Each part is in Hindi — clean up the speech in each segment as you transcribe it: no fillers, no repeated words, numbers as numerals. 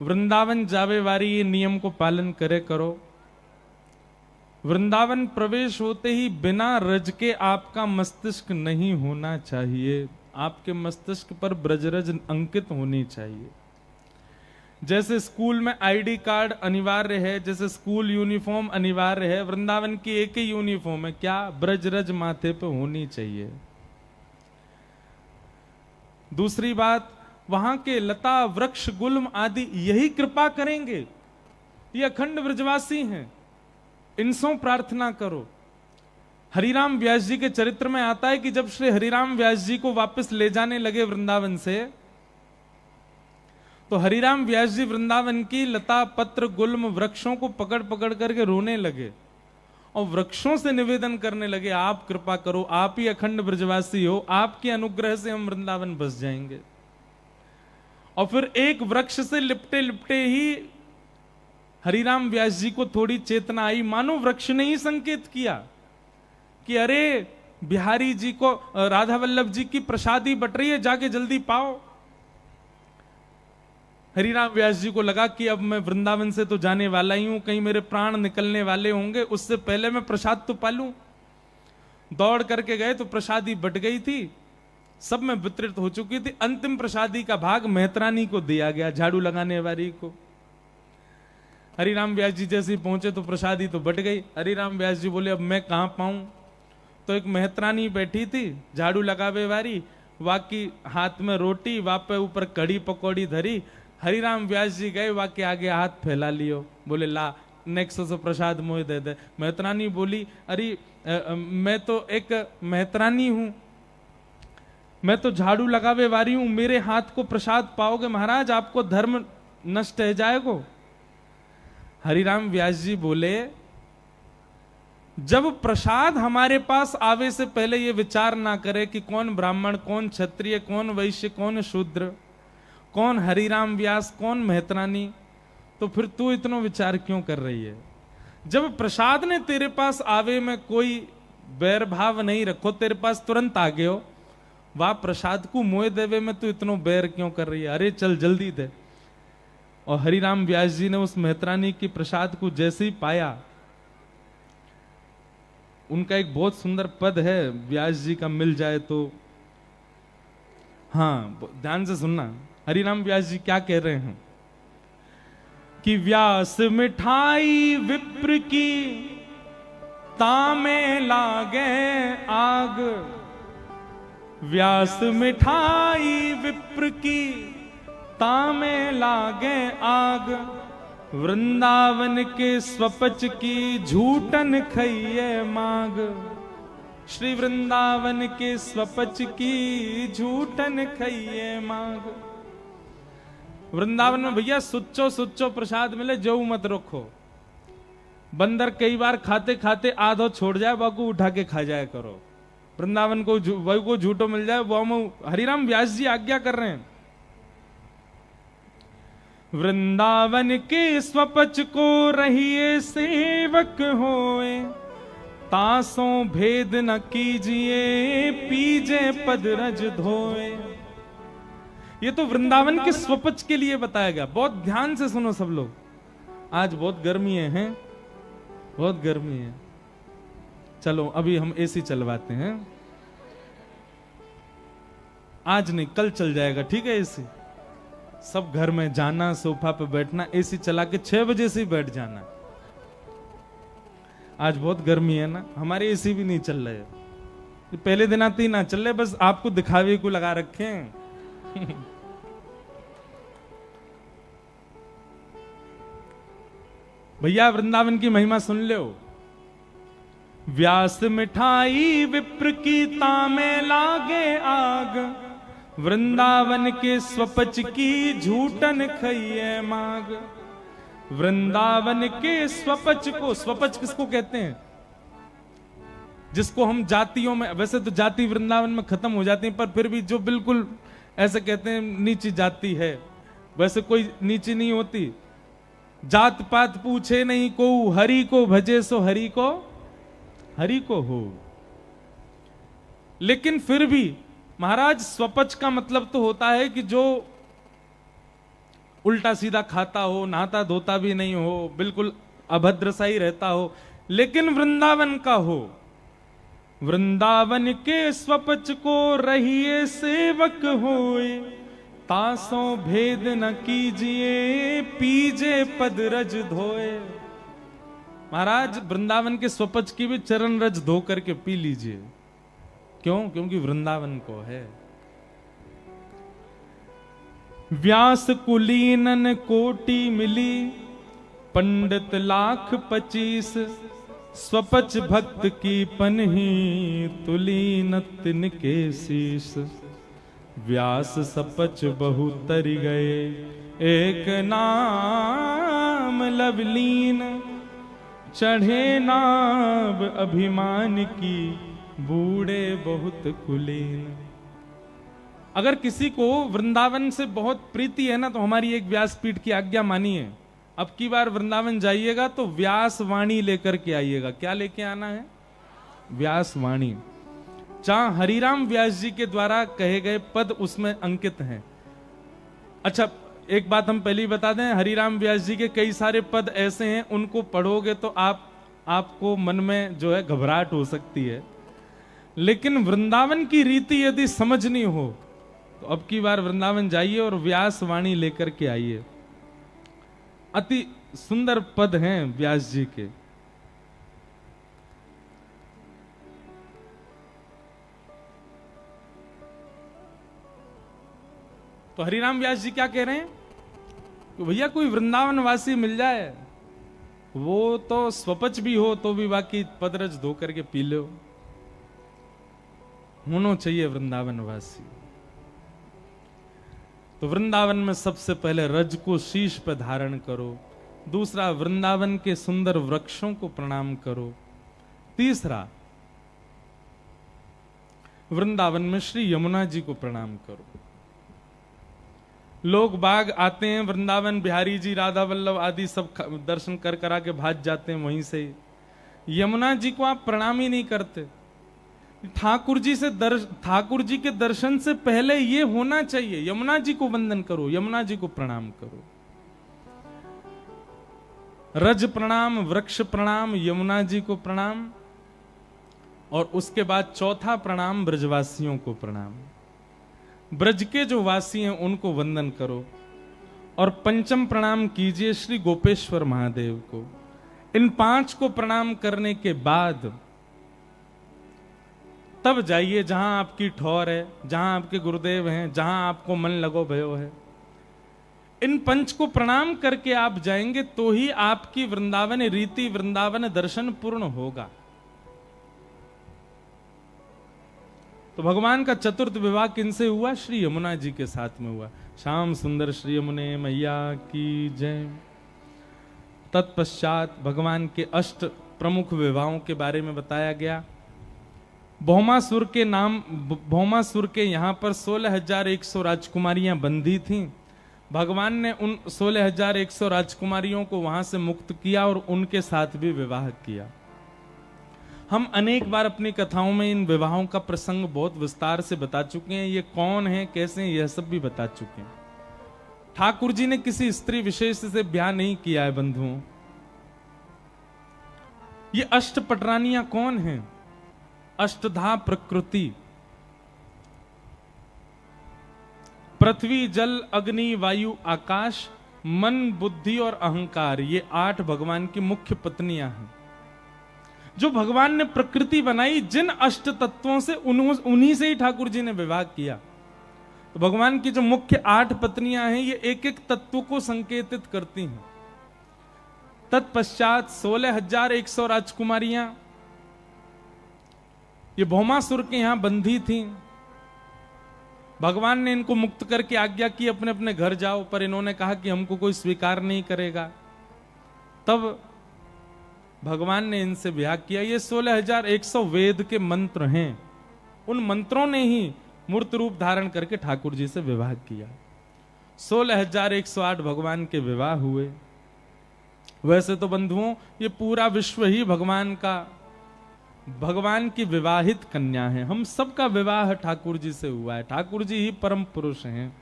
वृंदावन जावे वारी ये नियम को पालन करे करो। वृंदावन प्रवेश होते ही बिना रज के आपका मस्तिष्क नहीं होना चाहिए। आपके मस्तिष्क पर ब्रजरज अंकित होनी चाहिए। जैसे स्कूल में आईडी कार्ड अनिवार्य है, जैसे स्कूल यूनिफॉर्म अनिवार्य है, वृंदावन की एक ही यूनिफॉर्म है, क्या? ब्रजरज माथे पे होनी चाहिए। दूसरी बात, वहां के लता वृक्ष गुल्म आदि यही कृपा करेंगे। ये अखंड ब्रजवासी हैं, इनसों प्रार्थना करो। हरिराम व्यास जी के चरित्र में आता है कि जब श्री हरिराम व्यास जी को वापस ले जाने लगे वृंदावन से, तो हरिराम व्यास जी वृंदावन की लता पत्र गुल्म वृक्षों को पकड़ पकड़ करके रोने लगे और वृक्षों से निवेदन करने लगे, आप कृपा करो, आप ही अखंड ब्रजवासी हो, आपके अनुग्रह से हम वृंदावन बस जाएंगे। और फिर एक वृक्ष से लिपटे लिपटे ही हरिराम व्यास जी को थोड़ी चेतना आई, मानो वृक्ष ने ही संकेत किया कि अरे बिहारी जी को, राधा वल्लभ जी की प्रसादी बट रही है, जाके जल्दी पाओ। हरिराम व्यास जी को लगा कि अब मैं वृंदावन से तो जाने वाला ही हूं, कहीं मेरे प्राण निकलने वाले होंगे, उससे पहले मैं प्रसाद तो पालूं। दौड़ करके गए तो प्रसादी बट गई थी, सब में वितरित हो चुकी थी। अंतिम प्रसादी का भाग मेहतरानी को दिया गया, झाड़ू लगाने वाली को। हरिराम व्यास जी जैसे ही पहुंचे तो प्रसादी तो बट गई। हरिराम व्यास जी बोले अब मैं कहां पाऊं। तो एक मेहतरानी बैठी थी झाड़ू लगावे वाली, वाकी हाथ में रोटी, वापे ऊपर कड़ी पकौड़ी धरी। हरिराम व्यास जी गए, वाके आगे हाथ फैला लियो, बोले ला नेक्स्ट से प्रसाद मोह दे दे। मेहतरानी बोली अरे मैं तो एक मेहतरानी हूं, मैं तो झाड़ू लगावे वाली हूं, मेरे हाथ को प्रसाद पाओगे महाराज, आपको धर्म नष्ट है जाएगो। हरिराम व्यास जी बोले जब प्रसाद हमारे पास आवे से पहले ये विचार ना करे कि कौन ब्राह्मण, कौन क्षत्रिय, कौन वैश्य, कौन शूद्र, कौन हरिराम व्यास, कौन मेहतरानी, तो फिर तू इतना विचार क्यों कर रही है? जब प्रसाद ने तेरे पास आवे में कोई बैर भाव नहीं रखो, तेरे पास तुरंत आ गए हो, वाह प्रसाद को मोह देवे में तू इतना बैर क्यों कर रही है? अरे चल जल्दी दे। और हरिराम व्यास जी ने उस मेहतरानी की प्रसाद को जैसे ही पाया, उनका एक बहुत सुंदर पद है, व्यास जी का मिल जाए तो, हाँ ध्यान से सुनना, हरिराम व्यास जी क्या कह रहे हैं कि व्यास मिठाई विप्र की तामे लागे आग, व्यास मिठाई विप्र की तामे लागे आग, वृंदावन के स्वपच की झूठन खइये माग। श्री वृंदावन के स्वपच की झूठन खइये माग। वृंदावन में भैया सुच्चो सुच्चो प्रसाद मिले, जो मत रखो। बंदर कई बार खाते खाते आधो छोड़ जाए, बाकू उठा के खा जाया करो। वृंदावन को वही को झूठो मिल जाए, वो हम हरिराम व्यास जी आज्ञा कर रहे हैं। वृंदावन के स्वपच को रहिए सेवक होए, तासों भेद न कीजिए, पीजे पद रज धोए। ये तो वृंदावन के स्वपच के लिए बताया गया। बहुत ध्यान से सुनो सब लोग, आज बहुत गर्मी है, बहुत गर्मी है। चलो अभी हम एसी चलवाते हैं, आज नहीं कल चल जाएगा, ठीक है? एसी सब घर में जाना, सोफा पे बैठना, एसी चला के 6 बजे से बैठ जाना। आज बहुत गर्मी है ना, हमारे एसी भी नहीं चल रहे, पहले दिन आते ही ना चल रहे, बस आपको दिखावे को लगा रखे हैं। भैया वृंदावन की महिमा सुन लो। व्यास मिठाई विप्र की तामे लागे आग, वृंदावन के स्वपच की झूठन खइये माग। वृंदावन के स्वपच को, स्वपच किसको कहते हैं? जिसको हम जातियों में, वैसे तो जाति वृंदावन में खत्म हो जाती है, पर फिर भी जो बिल्कुल ऐसे कहते हैं नीची जाति है, वैसे कोई नीची नहीं होती। जात पात पूछे नहीं को, हरि को भजे सो हरि को हो। लेकिन फिर भी महाराज स्वपच का मतलब तो होता है कि जो उल्टा सीधा खाता हो, नहाता धोता भी नहीं हो, बिल्कुल अभद्र सा ही रहता हो, लेकिन वृंदावन का हो। वृंदावन के स्वपच को रहिए सेवक होए, तासों भेद न कीजिए, पीजे पद रज धोए। महाराज वृंदावन के स्वपच की भी चरण रज धो करके पी लीजिए। क्यों? क्योंकि वृंदावन को है। व्यास कुलीनन कोटि मिली, पंडित लाख 25, स्वपच भक्त की पनही, तुलीन तिनके शीश। व्यास सपच बहु तरि गए, एक नाम लवलीन, चढ़े नाब अभिमान की, बूढ़े बहुत कुलीन। अगर किसी को वृंदावन से बहुत प्रीति है ना, तो हमारी एक व्यासपीठ की आज्ञा मानिए, अब की बार वृंदावन जाइएगा तो व्यास वाणी लेकर के आइएगा। क्या लेके आना है? व्यास वाणी। जहां हरिराम व्यास जी के द्वारा कहे गए पद उसमें अंकित हैं। अच्छा, एक बात हम पहले ही बता दें, हरिराम व्यास जी के कई सारे पद ऐसे हैं, उनको पढ़ोगे तो आपको मन में जो है घबराहट हो सकती है, लेकिन वृंदावन की रीति यदि समझनी हो तो अब की बार वृंदावन जाइए और व्यास वाणी लेकर के आइए। अति सुंदर पद हैं व्यास जी के। तो हरिराम व्यास जी क्या कह रहे हैं कि भैया कोई वृंदावन वासी मिल जाए, वो तो स्वपच भी हो तो भी बाकी पदरज धो करके पी लो, होना चाहिए वृंदावन वासी। तो वृंदावन में सबसे पहले रज को शीश पर धारण करो, दूसरा वृंदावन के सुंदर वृक्षों को प्रणाम करो, तीसरा वृंदावन में श्री यमुना जी को प्रणाम करो। लोग बाग आते हैं वृंदावन, बिहारी जी, राधा वल्लभ आदि सब दर्शन कर करा के भाग जाते हैं वहीं से। यमुना जी को आप प्रणाम ही नहीं करते। ठाकुर जी के दर्शन से पहले ये होना चाहिए, यमुना जी को वंदन करो, यमुना जी को प्रणाम करो। रज प्रणाम, वृक्ष प्रणाम, यमुना जी को प्रणाम, और उसके बाद चौथा प्रणाम ब्रजवासियों को प्रणाम। ब्रज के जो वासी हैं उनको वंदन करो, और पंचम प्रणाम कीजिए श्री गोपेश्वर महादेव को। इन 5 को प्रणाम करने के बाद तब जाइए जहां आपकी ठौर है, जहां आपके गुरुदेव हैं, जहां आपको मन लगो भयो है। इन 5 को प्रणाम करके आप जाएंगे तो ही आपकी वृंदावन रीति, वृंदावन दर्शन पूर्ण होगा। तो भगवान का चतुर्थ विवाह किनसे हुआ? श्री यमुना जी के साथ में हुआ। श्याम सुंदर श्री यमुने मैया की जय। तत्पश्चात भगवान के 8 प्रमुख विवाहों के बारे में बताया गया। भौमासुर के यहाँ पर 16,100 राजकुमारियां बंधी थीं। भगवान ने उन 16,100 राजकुमारियों को वहां से मुक्त किया और उनके साथ भी विवाह किया। हम अनेक बार अपनी कथाओं में इन विवाहों का प्रसंग बहुत विस्तार से बता चुके हैं। ये कौन है, कैसे हैं, यह सब भी बता चुके हैं। ठाकुर जी ने किसी स्त्री विशेष से ब्याह नहीं किया है बंधुओं। ये अष्टपटरानियां कौन हैं? अष्टधा प्रकृति, पृथ्वी, जल, अग्नि, वायु, आकाश, मन, बुद्धि और अहंकार, ये 8 भगवान की मुख्य पत्नियां हैं। जो भगवान ने प्रकृति बनाई, जिन अष्ट तत्वों से उन्हीं से ही ठाकुर जी ने विवाह किया। तो भगवान की जो मुख्य 8 पत्नियां हैं, ये एक एक तत्व को संकेतित करती हैं। तत्पश्चात 16,100 राजकुमारियां ये भौमासुर के यहां बंधी थीं। भगवान ने इनको मुक्त करके आज्ञा की अपने अपने घर जाओ, पर इन्होंने कहा कि हमको कोई स्वीकार नहीं करेगा। तब भगवान ने इनसे ब्याह किया। ये 16,100 वेद के मंत्र हैं, उन मंत्रों ने ही मूर्त रूप धारण करके ठाकुर जी से विवाह किया। 16,108 भगवान के विवाह हुए। वैसे तो बंधुओं ये पूरा विश्व ही भगवान की विवाहित कन्या है। हम सबका विवाह ठाकुर जी से हुआ है। ठाकुर जी ही परम पुरुष हैं।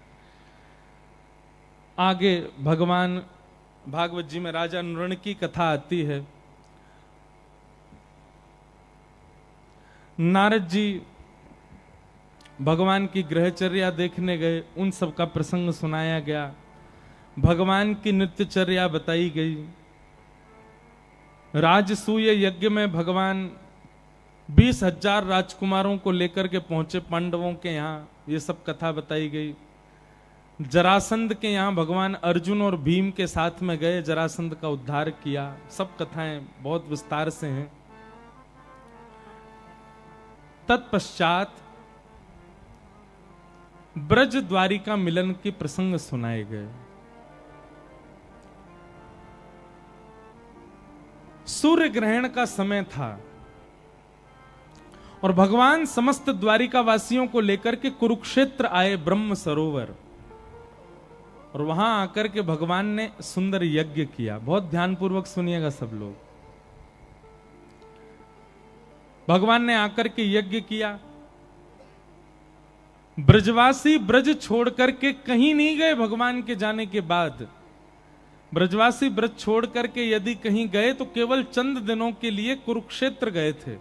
आगे भगवान भागवत जी में राजा नृण की कथा आती है। नारद जी भगवान की ग्रहचर्या देखने गए, उन सब का प्रसंग सुनाया गया, भगवान की नित्यचर्या बताई गई। राजसूय यज्ञ में भगवान 20,000 राजकुमारों को लेकर के पहुंचे पांडवों के यहाँ, ये सब कथा बताई गई। जरासंध के यहाँ भगवान अर्जुन और भीम के साथ में गए, जरासंध का उद्धार किया। सब कथाएं बहुत विस्तार से हैं। तत्पश्चात ब्रज द्वारिका मिलन के प्रसंग सुनाए गए। सूर्य ग्रहण का समय था और भगवान समस्त द्वारिका वासियों को लेकर के कुरुक्षेत्र आए, ब्रह्म सरोवर, और वहां आकर के भगवान ने सुंदर यज्ञ किया। बहुत ध्यानपूर्वक सुनिएगा सब लोग। भगवान ने आकर के यज्ञ किया। ब्रजवासी ब्रज छोड़ करके कहीं नहीं गए। भगवान के जाने के बाद ब्रजवासी ब्रज छोड़ करके यदि कहीं गए तो केवल चंद दिनों के लिए कुरुक्षेत्र गए थे,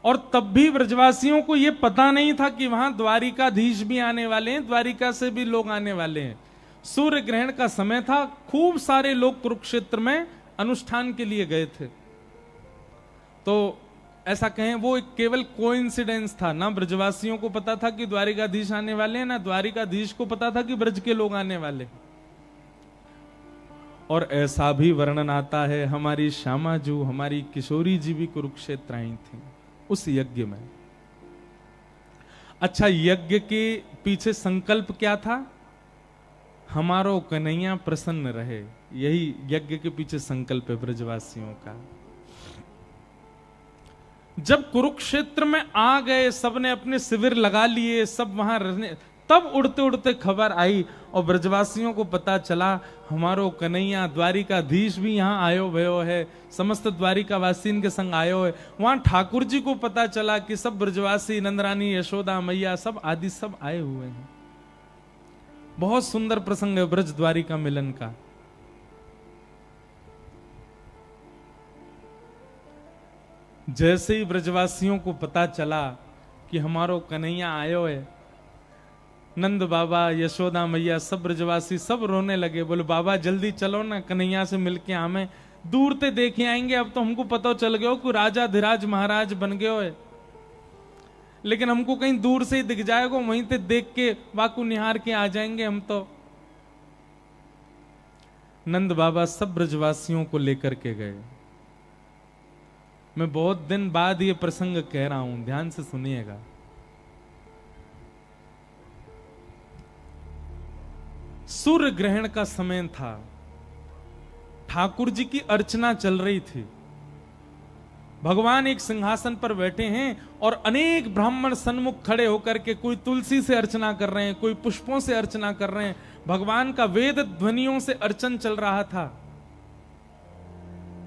और तब भी ब्रजवासियों को यह पता नहीं था कि वहां द्वारिकाधीश भी आने वाले हैं, द्वारिका से भी लोग आने वाले हैं। सूर्य ग्रहण का समय था, खूब सारे लोग कुरुक्षेत्र में अनुष्ठान के लिए गए थे। तो ऐसा कहें वो एक केवल कोइंसिडेंस था, ना ब्रजवासियों को पता था कि द्वारिकाधीश आने वाले हैं, ना द्वारिकाधीश को पता था कि ब्रज के लोग आने वाले हैं। और ऐसा भी वर्णन आता है, हमारी श्यामा जू, हमारी किशोरी जी भी कुरुक्षेत्र आई थी उस यज्ञ में। अच्छा, यज्ञ के पीछे संकल्प क्या था? हमारो कन्हैया प्रसन्न रहे, यही यज्ञ के पीछे संकल्प है ब्रजवासियों का। जब कुरुक्षेत्र में आ गए, सबने अपने शिविर लगा लिए, सब वहां रहने, तब उड़ते उड़ते खबर आई और ब्रजवासियों को पता चला हमारो कन्हैया द्वारिकाधीश भी यहाँ आयो भयो है, समस्त द्वारिकावासी इनके संग आयो है। वहां ठाकुर जी को पता चला कि सब ब्रजवासी, नंदरानी, यशोदा मैया, सब आदि सब आए हुए हैं। बहुत सुंदर प्रसंग है ब्रज द्वारिका मिलन का। जैसे ही ब्रजवासियों को पता चला कि हमारो कन्हैया आयो है, नंद बाबा, यशोदा मैया, सब ब्रजवासी सब रोने लगे। बोले बाबा जल्दी चलो ना, कन्हैया से मिलके हमें दूर से देखे आएंगे। अब तो हमको पता चल गया कि राजा धीराज महाराज बन गए हो, लेकिन हमको कहीं दूर से ही दिख जाएगा, वहीं से देख के वाकु निहार के आ जाएंगे हम तो। नंद बाबा सब ब्रजवासियों को लेकर के गए। मैं बहुत दिन बाद ये प्रसंग कह रहा हूं, ध्यान से सुनिएगा। सूर्य ग्रहण का समय था, ठाकुर जी की अर्चना चल रही थी। भगवान एक सिंहासन पर बैठे हैं और अनेक ब्राह्मण सन्मुख खड़े होकर के कोई तुलसी से अर्चना कर रहे हैं, कोई पुष्पों से अर्चना कर रहे हैं। भगवान का वेद ध्वनियों से अर्चन चल रहा था।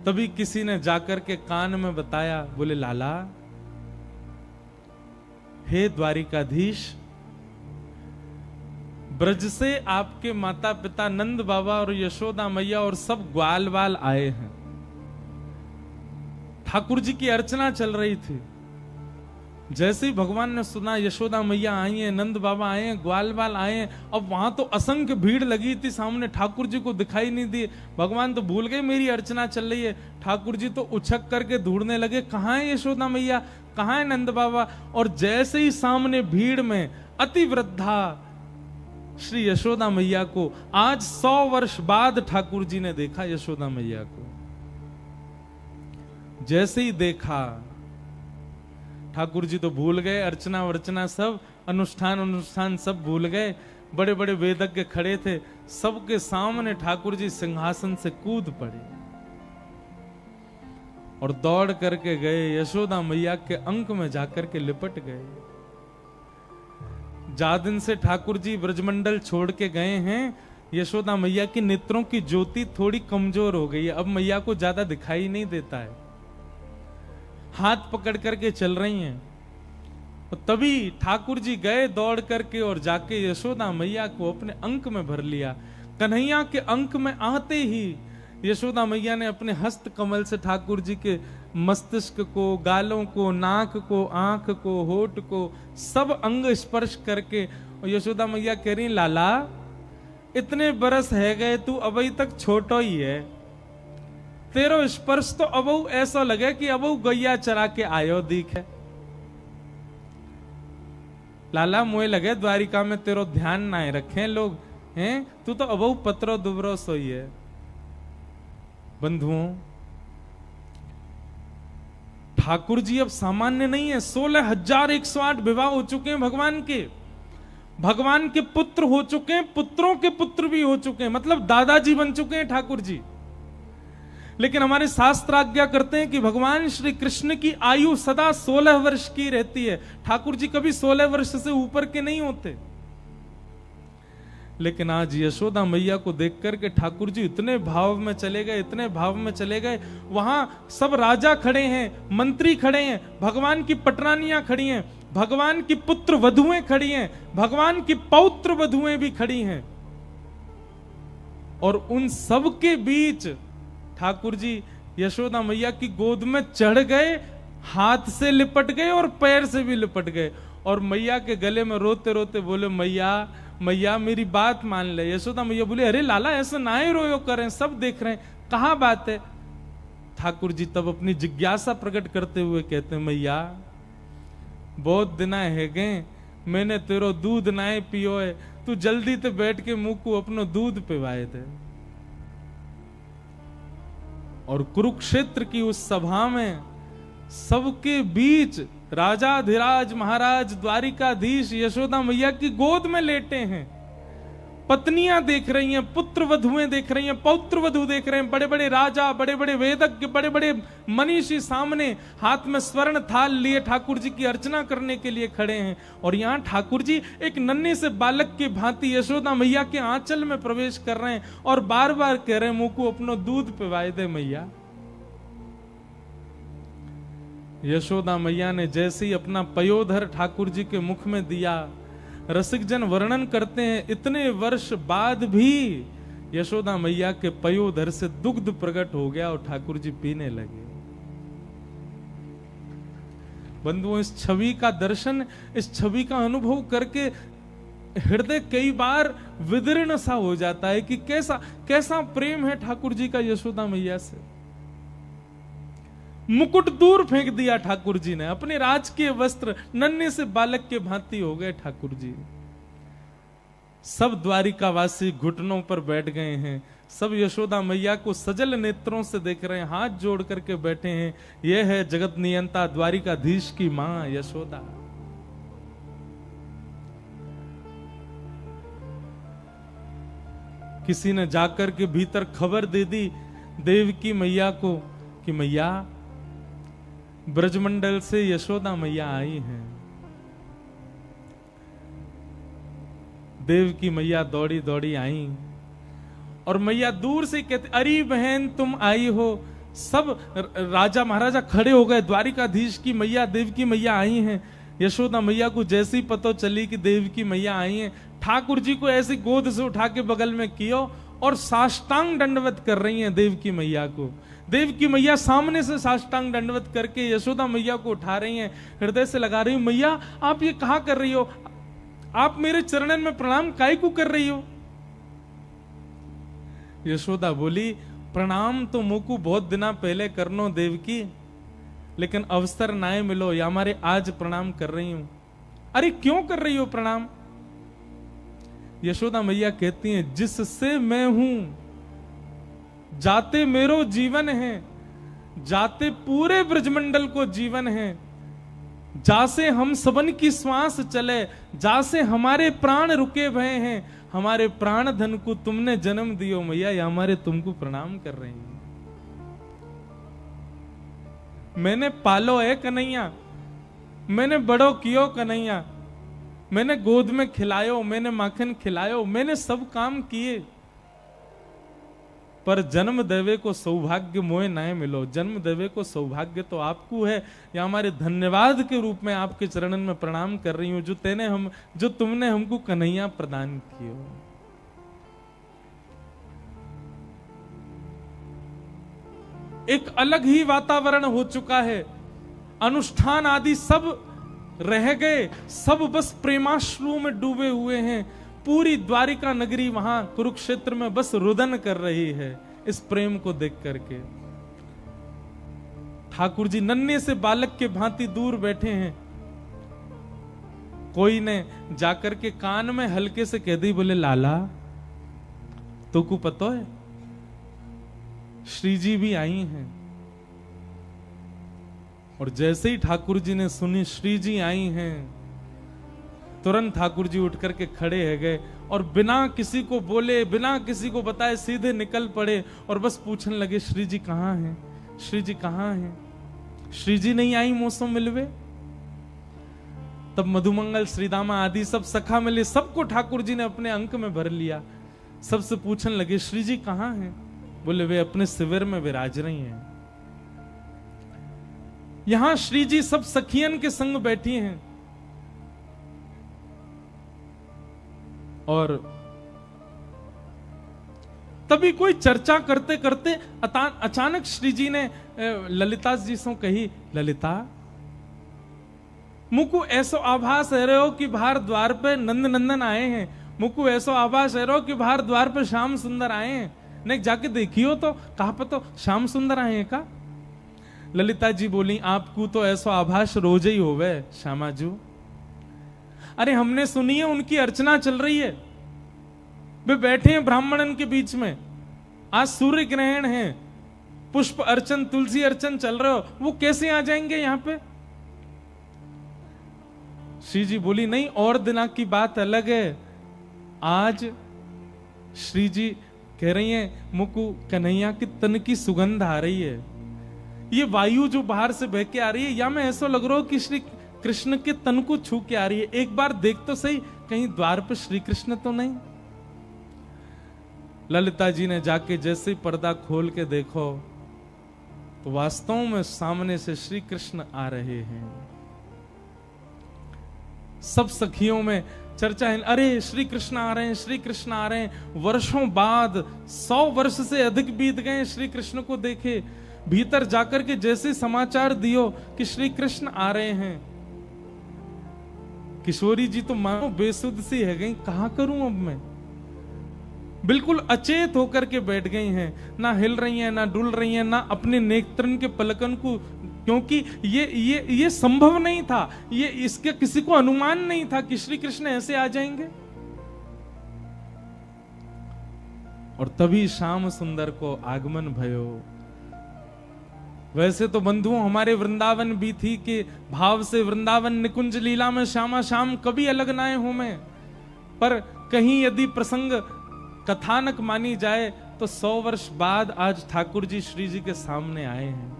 तभी किसी ने जाकर के कान में बताया, बोले लाला, हे द्वारिकाधीश, ब्रज से आपके माता पिता नंद बाबा और यशोदा मैया और सब ग्वाल वाल आए हैं। ठाकुर जी की अर्चना चल रही थी। जैसे ही भगवान ने सुना यशोदा मैया आई हैं, नंद बाबा आए हैं, ग्वाल वाल आए हैं, अब वहां तो असंख्य भीड़ लगी थी, सामने ठाकुर जी को दिखाई नहीं दी। भगवान तो भूल गए मेरी अर्चना चल रही है। ठाकुर जी तो उछक करके ढूंढने लगे, कहां है यशोदा मैया, कहां है नंद बाबा। और जैसे ही सामने भीड़ में अति वृद्धा श्री यशोदा मैया को आज 100 वर्ष बाद ठाकुर जी ने देखा। यशोदा मैया को जैसे ही देखा, ठाकुर जी तो भूल गए, अर्चना वर्चना सब, अनुष्ठान सब भूल गए। बड़े बड़े वेदज्ञ खड़े थे, सबके सामने ठाकुर जी सिंहासन से कूद पड़े और दौड़ करके गए, यशोदा मैया के अंक में जाकर के लिपट गए। जा दिन से ठाकुर जी ब्रजमंडल छोड़ के गए हैं, यशोदा मैया की नेत्रों की ज्योति थोड़ी कमजोर हो गई है, अब मैया को ज्यादा दिखाई नहीं देता है, हाथ पकड़ करके चल रही हैं। तो तभी ठाकुर जी गए दौड़ करके और जाके यशोदा मैया को अपने अंक में भर लिया। कन्हैया के अंक में आते ही यशोदा मैया ने अपने हस्त कमल से ठाकुर जी के मस्तिष्क को, गालों को, नाक को, आंख को, होठ को, सब अंग स्पर्श करके, और यशोदा मैया कह रही, लाला इतने बरस है गए, तू अभी तक छोटो ही है, तेरो स्पर्श तो अबू ऐसा लगे कि अबू गैया चरा के आयो दिखे। लाला मुझे लगे द्वारिका में तेरो ध्यान ना रखे लोग हैं, तू तो अबू पत्रो दुबरो सोई है। बंधुओं, ठाकुर जी अब सामान्य नहीं है। 16,108 विवाह हो चुके हैं भगवान के पुत्र हो चुके हैं, पुत्रों के पुत्र भी हो चुके हैं, मतलब दादाजी बन चुके हैं ठाकुर जी। लेकिन हमारे शास्त्र आज्ञा करते हैं कि भगवान श्री कृष्ण की आयु सदा 16 वर्ष की रहती है। ठाकुर जी कभी 16 वर्ष से ऊपर के नहीं होते। लेकिन आज यशोदा मैया को देख करके ठाकुर जी इतने भाव में चले गए, इतने भाव में चले गए। वहां सब राजा खड़े हैं, मंत्री खड़े हैं, भगवान की पटरानियां खड़ी हैं, भगवान की पुत्र वधुएं खड़ी हैं, भगवान की पौत्र वधुएं भी खड़ी हैं, और उन सब के बीच ठाकुर जी यशोदा मैया की गोद में चढ़ गए, हाथ से लिपट गए और पैर से भी लिपट गए, और मैया के गले में रोते रोते बोले, मैया मैया मेरी बात मान ले। यशोदा मैया बोले, अरे लाला ऐसा ना ही रोयो करें, सब देख रहे हैं, कहां बात है। ठाकुर जी तब अपनी जिज्ञासा प्रकट करते हुए कहते, मैया बहुत दिन है गए, मैंने तेरो दूध नाए पियो है, तू जल्दी ते बैठ के मुंह को अपनो दूध पिवाए थे। और कुरुक्षेत्र की उस सभा में सबके बीच राजाधिराज महाराज द्वारिकाधीश यशोदा मैया की गोद में लेटे हैं। पत्नियां देख रही हैं, पुत्र वधुएं देख रही हैं, पौत्र वधु देख रहे हैं, बड़े बड़े राजा, बड़े बड़े वेदज्ञ, बड़े बड़े मनीषी सामने हाथ में स्वर्ण थाल लिए ठाकुर जी की अर्चना करने के लिए खड़े हैं। और यहां ठाकुर जी एक नन्हे से बालक की भांति यशोदा मैया के आंचल में प्रवेश कर रहे हैं और बार बार कह रहे हैं, मुंह को अपनो दूध पिवाए दे मैया। यशोदा मैया ने जैसे ही अपना पयोधर ठाकुर जी के मुख में दिया, रसिक जन वर्णन करते हैं, इतने वर्ष बाद भी यशोदा मैया के पयोधर से दुग्ध प्रकट हो गया और ठाकुर जी पीने लगे। बंधुओं, इस छवि का दर्शन, इस छवि का अनुभव करके हृदय कई बार विदीर्ण सा हो जाता है कि कैसा कैसा प्रेम है ठाकुर जी का यशोदा मैया से। मुकुट दूर फेंक दिया ठाकुर जी ने, अपने राजकीय वस्त्र नन्हे से बालक के भांति हो गए ठाकुर जी। सब द्वारिकावासी घुटनों पर बैठ गए हैं, सब यशोदा मैया को सजल नेत्रों से देख रहे हैं, हाथ जोड़ करके बैठे हैं। यह है जगत नियंता द्वारिकाधीश की मां यशोदा। किसी ने जाकर के भीतर खबर दे दी देवकी मैया को कि मैया ब्रजमंडल से यशोदा मैया आई हैं। देवकी मैया दौड़ी दौड़ी आई और मैया दूर से कहते, अरे बहन तुम आई हो। सब राजा महाराजा खड़े हो गए, द्वारिकाधीश की मैया देवकी मैया आई हैं। यशोदा मैया को जैसे ही पता चली कि देवकी मैया आई हैं, ठाकुर जी को ऐसी गोद से उठा के बगल में कियो और साष्टांग दंडवत कर रही हैं देवकी मैया को। देवकी मैया सामने से साष्टांग दंडवत करके यशोदा मैया को उठा रही हैं, हृदय से लगा रही हो, मैया आप ये कहा कर रही हो, आप मेरे चरणन में प्रणाम काहे को कर रही हो। यशोदा बोली, प्रणाम तो मुकु बहुत दिना पहले करनो देवकी, लेकिन अवसर नाए मिलो या हमारे आज प्रणाम कर रही हूं। अरे क्यों कर रही हो प्रणाम। यशोदा मैया कहती हैं, जिससे मैं हूं जाते मेरो जीवन है, जाते पूरे ब्रजमंडल को जीवन है, जासे हम सबन की श्वास चले, जासे हमारे प्राण रुके हुए हैं, हमारे प्राण धन को तुमने जन्म दियो मैया, या हमारे तुमको प्रणाम कर रहे हैं। मैंने पालो है कन्हैया, मैंने बड़ो कियो कन्हैया, मैंने गोद में खिलायो, मैंने माखन खिलायो, मैंने सब काम किए, पर जन्म देवे को सौभाग्य मोए ना मिलो। जन्म देवे को सौभाग्य तो आपको है, या हमारे धन्यवाद के रूप में आपके चरणन में प्रणाम कर रही हूं, जो तुमने हमको कन्हैया प्रदान कियो। एक अलग ही वातावरण हो चुका है। अनुष्ठान आदि सब रह गए, सब बस प्रेमाश्रु में डूबे हुए हैं। पूरी द्वारिका नगरी वहां कुरुक्षेत्र में बस रुदन कर रही है इस प्रेम को देख करके। ठाकुर जी नन्हे से बालक के भांति दूर बैठे हैं। कोई ने जाकर के कान में हल्के से कह दी, बोले लाला तो को पता है श्री जी भी आई हैं। और जैसे ही ठाकुर जी ने सुनी श्री जी आई हैं, तुरंत ठाकुर जी उठ करके खड़े हो गए और बिना किसी को बोले, बिना किसी को बताए सीधे निकल पड़े और बस पूछने लगे, श्री जी कहाँ हैं? श्री जी कहाँ हैं? श्री जी नहीं आई मौसम मिलवे? तब मधुमंगल, श्रीदामा आदि सब सखा मिले, सबको ठाकुर जी ने अपने अंक में भर लिया। सबसे पूछने लगे, श्री जी कहाँ हैं? बोले वे अपने शिविर में विराज रही हैं। यहां श्री जी सब सखियन के संग बैठी हैं और तभी कोई चर्चा करते करते अचानक श्री जी ने ललिता जी से कही, ललिता मुकु ऐसो आभास है रहे हो कि बाहर द्वार पे नंद नंदन आए हैं। मुकु ऐसो आभास है रहे हो कि बाहर द्वार पे श्याम सुंदर आए हैं। नहीं जाके देखियो तो कहां पे तो श्याम सुंदर आए हैं का? ललिता जी बोली, आपको तो ऐसा आभास रोज ही होवे श्यामाजू। अरे हमने सुनी है उनकी अर्चना चल रही है, वे बैठे हैं ब्राह्मणन के बीच में, आज सूर्य ग्रहण है, पुष्प अर्चन तुलसी अर्चन चल रहे हो, वो कैसे आ जाएंगे यहाँ पे? श्री जी बोली, नहीं और दिना की बात अलग है। आज श्री जी कह रही हैं, मुकु कन्हैया की तन की सुगंध आ रही है। ये वायु जो बाहर से बह के आ रही है, या मैं ऐसा लग रहा हूं कि श्री कृष्ण के तन को छू के आ रही है। एक बार देख तो सही, कहीं द्वार पर श्री कृष्ण तो नहीं। ललिता जी ने जाके जैसे ही पर्दा खोल के देखो तो वास्तव में सामने से श्री कृष्ण आ रहे हैं। सब सखियों में चर्चा है, अरे श्री कृष्ण आ रहे हैं, श्री कृष्ण आ रहे हैं। वर्षों बाद, 100 वर्ष से अधिक बीत गए श्री कृष्ण को देखे। भीतर जाकर के जैसे समाचार दियो कि श्री कृष्ण आ रहे हैं, किशोरी जी तो मानो बेसुध सी है गई, कहां करूं अब मैं। बिल्कुल अचेत होकर के बैठ गई हैं, ना हिल रही हैं, ना डुल रही हैं, ना अपने नेत्रन के पलकन को, क्योंकि ये संभव नहीं था, ये इसके किसी को अनुमान नहीं था कि श्री कृष्ण ऐसे आ जाएंगे। और तभी श्याम सुंदर को आगमन भयो। वैसे तो बंधुओं हमारे वृंदावन भी थी कि भाव से वृंदावन निकुंज लीला में श्यामा श्याम कभी अलग नाए हो में, पर कहीं यदि प्रसंग कथानक मानी जाए तो 100 वर्ष बाद आज ठाकुर जी श्री जी के सामने आए हैं।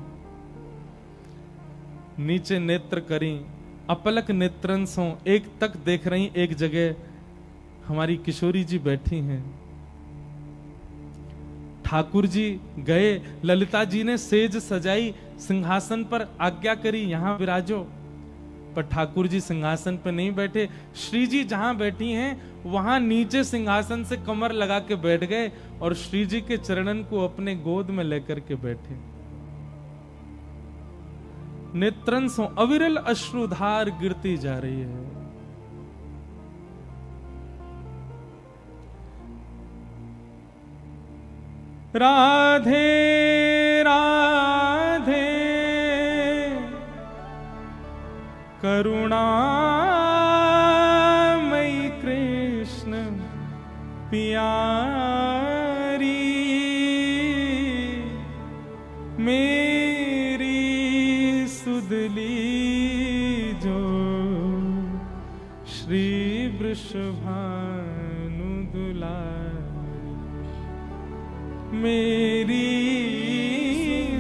नीचे नेत्र करी, अपलक नेत्रन सो एक तक देख रही, एक जगह हमारी किशोरी जी बैठी हैं। ठाकुर जी गए, ललिता जी ने सेज सजाई, सिंहासन पर आज्ञा करी यहां विराजो, पर ठाकुर जी सिंहासन पर नहीं बैठे। श्री जी जहां बैठी हैं वहां नीचे सिंहासन से कमर लगा के बैठ गए और श्री जी के चरणन को अपने गोद में लेकर के बैठे। नेत्रन से अविरल अश्रुधार गिरती जा रही है। राधे राधे करुणामयी कृष्ण प्यारी, मेरी सुधली जो श्री वृषभानु दुलारी, मेरी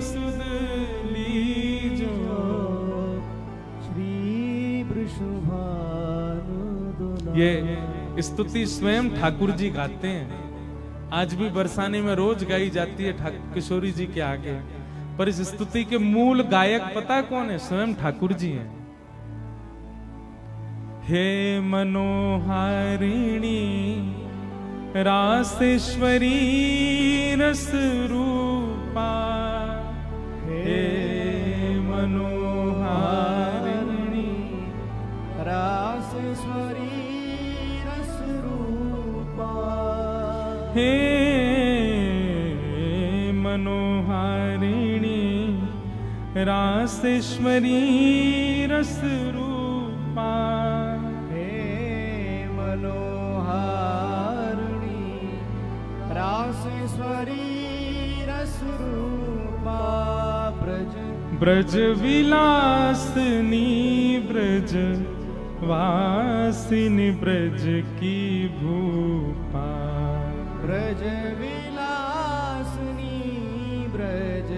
सुधली जो श्री वृषभानु दुलारी। ये स्तुति स्वयं ठाकुर जी गाते हैं। आज भी बरसाने में रोज गाई जाती है किशोरी जी के आगे, पर इस स्तुति के मूल गायक पता कौन है? स्वयं ठाकुर जी हैं। हे मनोहारिणी रासेश्वरी रस रूपा, मनोहारिणी रासेश्वरी रस रूपा। हे मनोहारिणी रासेश्वरी रस रूपा। ब्रज विलासनी ब्रज वासिनी ब्रज की भूपा। ब्रज विलासनी ब्रज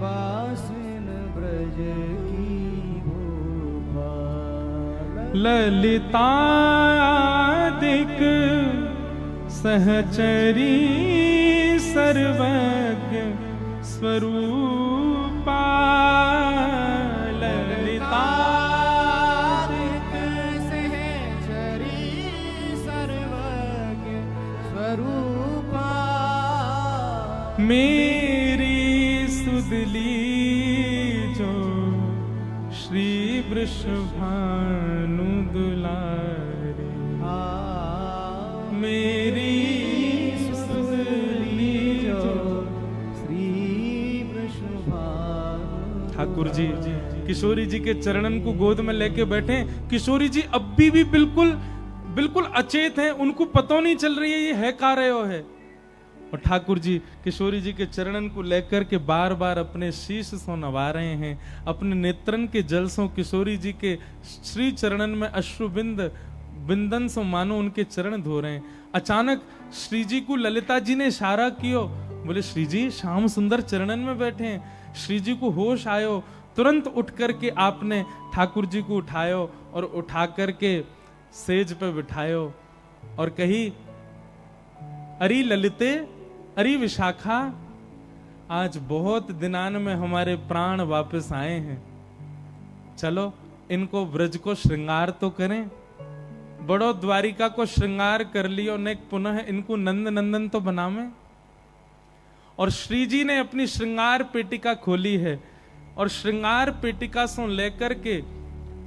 वासिन ब्रज की भूपा। ललितादिक सहचरी सर्वज्ञ स्वरूपा। ललितादिक सहचरी सर्वज्ञ स्वरूपा। मेरी सुदली जो श्री वृषभानु दुलारी। मेरी सुदली जो श्री वृषभानु। ठाकुर जी किशोरी जी के चरणन को गोद में लेके बैठे। किशोरी जी अब भी बिल्कुल अचेत हैं, उनको पता नहीं चल रही है ये है का रहे हो है। और ठाकुर जी किशोरी जी के चरणन को लेकर के बार बार अपने शीश से नवा रहे हैं। अपने नेत्रन के जल से किशोरी जी के श्री चरणन में अश्रुबिंद बिंदन से मानो उनके चरण धो रहे हैं। अचानक श्री जी को ललिता जी ने इशारा कियो, बोले श्री जी श्याम सुंदर चरणन में बैठे हैं। श्री जी को होश आयो, तुरंत उठ करके आपने ठाकुर जी को उठायो और उठा करके सेज पे बिठायो और कही, अरे ललिते अरे विशाखा, आज बहुत दिनान में हमारे प्राण वापस आए हैं, चलो इनको ब्रज को श्रृंगार तो करें। बड़ो द्वारिका को श्रृंगार कर लियो ने पुनः इनको नंद नंदन तो बनावे। और श्री जी ने अपनी श्रृंगार पेटिका खोली है और श्रृंगार पेटिका से लेकर के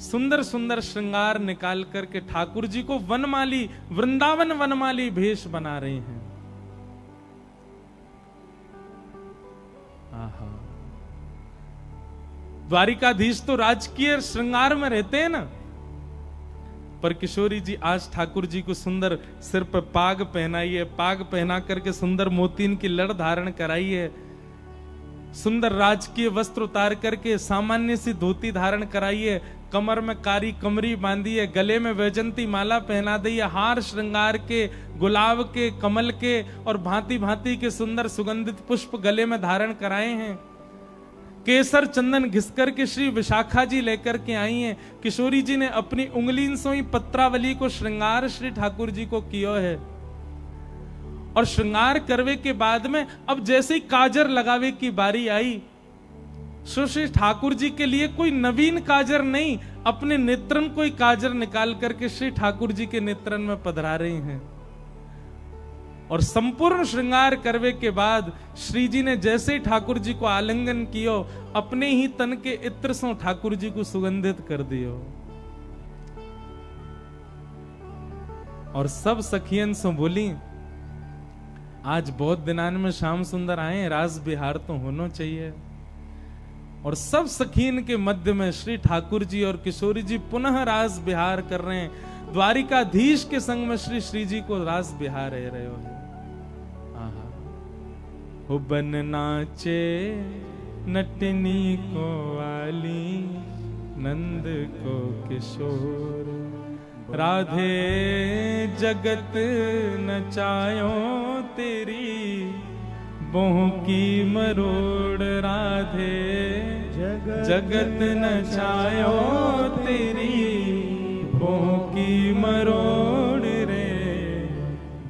सुंदर सुंदर श्रृंगार निकाल करके ठाकुर जी को वनमाली वृंदावन वनमाली भेष बना रहे हैं। आहा, द्वारिकाधीश तो राजकीय श्रृंगार में रहते हैं ना, पर किशोरी जी आज ठाकुर जी को सुंदर सिर पर पाग पहनाई है, पाग पहना करके सुंदर मोतीन की लड़ धारण कराई है, सुंदर राजकीय वस्त्र उतार करके सामान्य सी धोती धारण कराई है, कमर में कारी कमरी बांधी है, गले में वैजंती माला पहना दी है, हार श्रृंगार के गुलाब के कमल के और भांति भांति के सुंदर सुगंधित पुष्प गले में धारण कराए हैं। केसर चंदन घिसकर के श्री विशाखा जी लेकर के आई हैं। किशोरी जी ने अपनी उंगली से ही पत्रावली को श्रृंगार श्री ठाकुर जी को किया है। और श्रृंगार करवे के बाद में अब जैसे ही काजर लगावे की बारी आई, श्री ठाकुर जी के लिए कोई नवीन काजर नहीं, अपने नेत्रन कोई काजर निकाल करके श्री ठाकुर जी के नेत्रन में पधरा रही हैं। और संपूर्ण श्रृंगार करवे के बाद श्री जी ने जैसे ही ठाकुर जी को आलिंगन कियो, अपने ही तन के इत्र से ठाकुर जी को सुगंधित कर दियो। और सब सखियन से बोली, आज बहुत दिनान में श्याम सुंदर आए, रास बिहार तो होना चाहिए। और सब सखीन के मध्य में श्री ठाकुर जी और किशोरी जी पुनः रास बिहार कर रहे हैं। द्वारिकाधीश के संग में श्री जी को रास बिहार रहे हो। हो बन नाचे नटनी को वाली, नंद को किशोर, राधे जगत नचायो तेरी, बोह की मरोड़, राधे जगत नचायो तेरी, बोह की मरोड़ रे।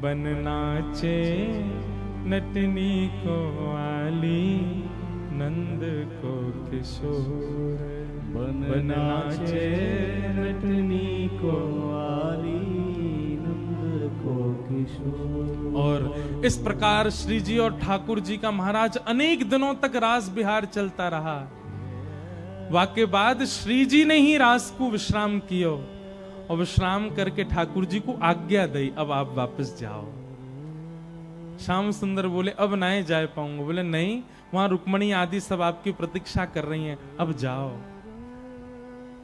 बन नाचे नटनी को वाली, नंद को किशोर, बन नाचे नटनी को वाली, नंद को किशोर। और इस प्रकार श्री जी और ठाकुर जी का महाराज अनेक दिनों तक रास बिहार चलता रहा। वाके बाद श्री जी ने ही रास को विश्राम कियो और विश्राम करके ठाकुर जी को आज्ञा दी, अब आप वापस जाओ। श्याम सुंदर बोले अब नहीं जा पाऊंगा। बोले नहीं, वहां रुक्मणी आदि सब आपकी प्रतीक्षा कर रही हैं, अब जाओ।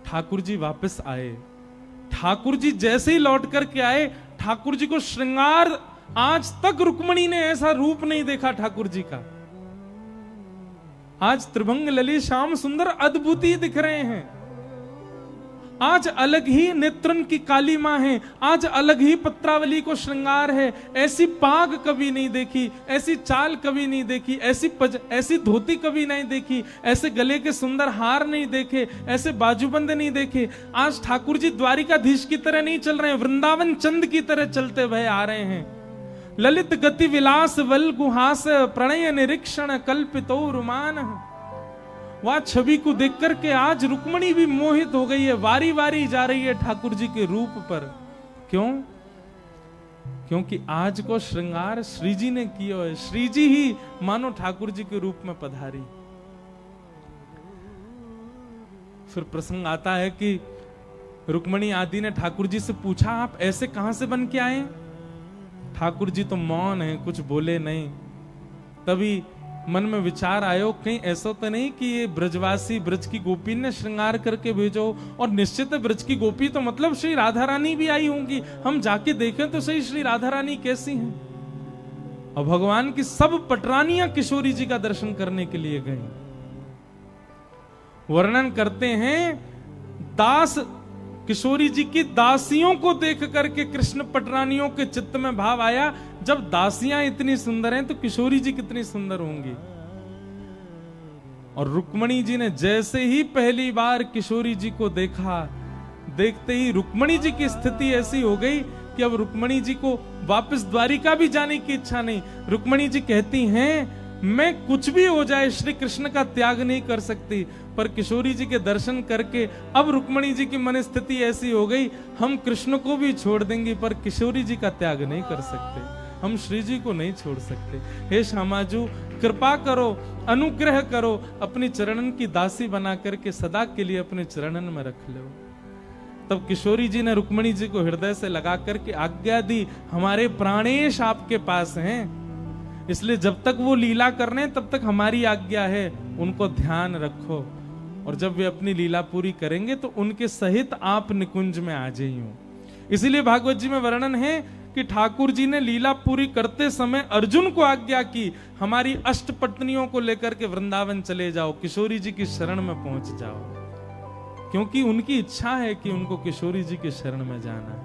ठाकुर जी वापस आए। ठाकुर जी जैसे ही लौट करके आए, ठाकुर जी को श्रृंगार, आज तक रुक्मणी ने ऐसा रूप नहीं देखा ठाकुर जी का। आज त्रिभंग ललित श्याम सुंदर अद्भुत ही दिख रहे हैं। आज अलग ही नेत्रन की काली मां है, आज अलग ही पत्रावली को श्रृंगार है। ऐसी पाग कभी नहीं देखी, ऐसी चाल कभी नहीं देखी, ऐसी धोती कभी नहीं देखी, ऐसे गले के सुंदर हार नहीं देखे, ऐसे बाजूबंद नहीं देखे। आज ठाकुर जी द्वारिकाधीश की तरह नहीं चल रहे हैं, वृंदावन चंद की तरह चलते हुए आ रहे हैं। ललित गति विलास वल गुहास प्रणय निरीक्षण कल्पितो रुमान। वह छवि को देख करके आज रुक्मणी भी मोहित हो गई है, वारी वारी जा रही है ठाकुर जी के रूप पर। क्यों? क्योंकि आज को श्रृंगार श्री जी ने किया है। श्री जी ही मानो ठाकुर जी के रूप में पधारी। फिर प्रसंग आता है कि रुक्मणी आदि ने ठाकुर जी से पूछा, आप ऐसे कहां से बन के आए? ठाकुर जी तो मौन है, कुछ बोले नहीं। तभी मन में विचार आयो, कहीं ऐसा तो नहीं कि ये ब्रजवासी ब्रज की गोपी ने श्रृंगार करके भेजो। और निश्चित है ब्रज की गोपी तो मतलब श्री राधा रानी भी आई होंगी, हम जाके देखें तो सही श्री राधा रानी कैसी हैं। और भगवान की सब पटरानियां किशोरी जी का दर्शन करने के लिए गई। वर्णन करते हैं, दास किशोरी जी की दासियों को देख करके कृष्ण पटरानियों के चित्त में भाव आया, जब दासियां इतनी सुंदर हैं तो किशोरी जी कितनी सुंदर होंगी। और रुक्मणी जी ने जैसे ही पहली बार किशोरी जी को देखा, देखते ही रुक्मणी जी की स्थिति ऐसी हो गई कि अब रुक्मणी जी को वापस द्वारिका भी जाने की इच्छा नहीं। रुक्मणी जी कहती हैं, मैं कुछ भी हो जाए श्री कृष्ण का त्याग नहीं कर सकती। पर किशोरी जी के दर्शन करके अब रुक्मणी जी की मन स्थिति ऐसी हो गई, हम कृष्ण को भी छोड़ देंगे पर किशोरी जी का त्याग नहीं कर सकते, हम श्री जी को नहीं छोड़ सकते। हे श्यामाजू कृपा करो, अनुग्रह करो, अपनी चरणन की दासी बना करके सदा के लिए अपने चरणन में रख लो। तब किशोरी जी ने रुक्मणी जी को हृदय से लगा करके आज्ञा दी, हमारे प्राणेश आपके पास हैं, इसलिए जब तक वो लीला कर रहे हैं तब तक हमारी आज्ञा है, उनको ध्यान रखो। और जब वे अपनी लीला पूरी करेंगे तो उनके सहित आप निकुंज में आ जाइयो। इसीलिए भागवत जी में वर्णन है कि ठाकुर जी ने लीला पूरी करते समय अर्जुन को आज्ञा की, हमारी अष्ट पत्नियों को लेकर के वृंदावन चले जाओ, किशोरी जी की शरण में पहुंच जाओ, क्योंकि उनकी इच्छा है कि उनको किशोरी जी की शरण में जाना।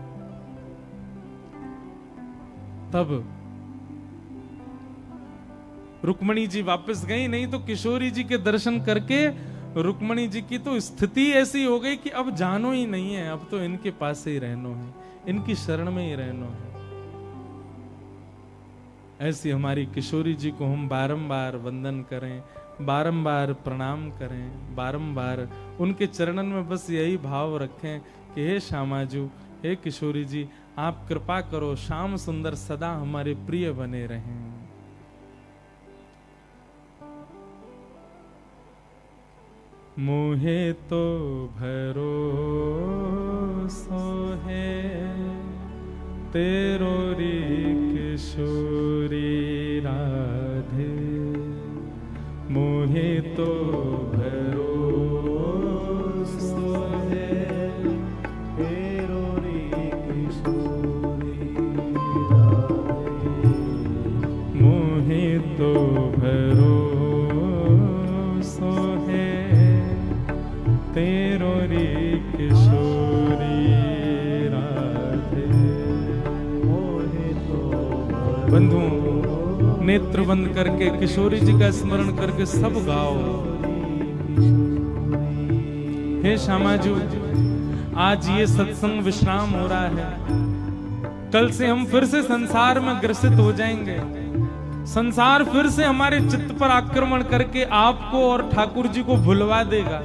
तब रुक्मणी जी वापस गई, नहीं तो किशोरी जी के दर्शन करके रुक्मणी जी की तो स्थिति ऐसी हो गई कि अब जानो ही नहीं है, अब तो इनके पास ही रहनो है, इनकी शरण में ही रहनो है। ऐसी हमारी किशोरी जी को हम बारंबार वंदन करें, बारंबार प्रणाम करें, बारंबार उनके चरणन में बस यही भाव रखें कि हे श्यामाजू, हे किशोरी जी, आप कृपा करो, श्याम सुंदर सदा हमारे प्रिय बने रहें। मोहे तो भरोसो है तेरो री किशोरी राधे, मोहे तो भरोसो है तेरो री किशोरी राधे, मोहे तो भरोसो है तेरो री किशोरी राधे। बंधुओं, नेत्र बंद करके किशोरी जी का स्मरण करके सब गाओ। हे श्यामाजू, आज ये सत्संग विश्राम हो रहा है, कल से हम फिर से संसार में ग्रसित हो जाएंगे। संसार फिर से हमारे चित्त पर आक्रमण करके आपको और ठाकुर जी को भुलवा देगा।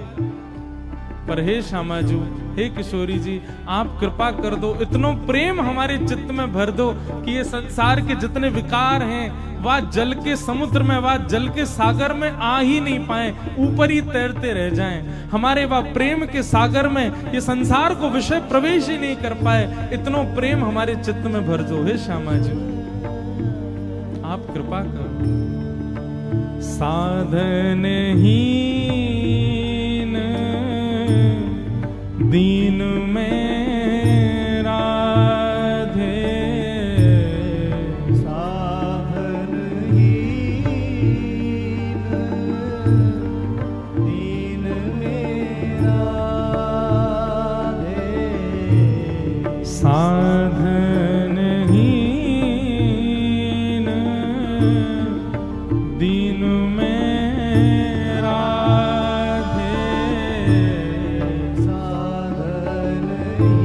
पर हे श्यामाजू, हे किशोरी जी, आप कृपा कर दो, इतनो प्रेम हमारे चित्त में भर दो कि ये संसार के जितने विकार हैं वह जल के समुद्र में, वह जल के सागर में आ ही नहीं पाए, ऊपर ही तैरते रह जाएं। हमारे वह प्रेम के सागर में ये संसार को विषय प्रवेश ही नहीं कर पाए, इतनो प्रेम हमारे चित्त में भर दो। हे श्यामाजू, आप कृपा करो। साधनहीन दीन में राधे, साधनहीन दीन में राधे, साधनहीन दीन में राधे।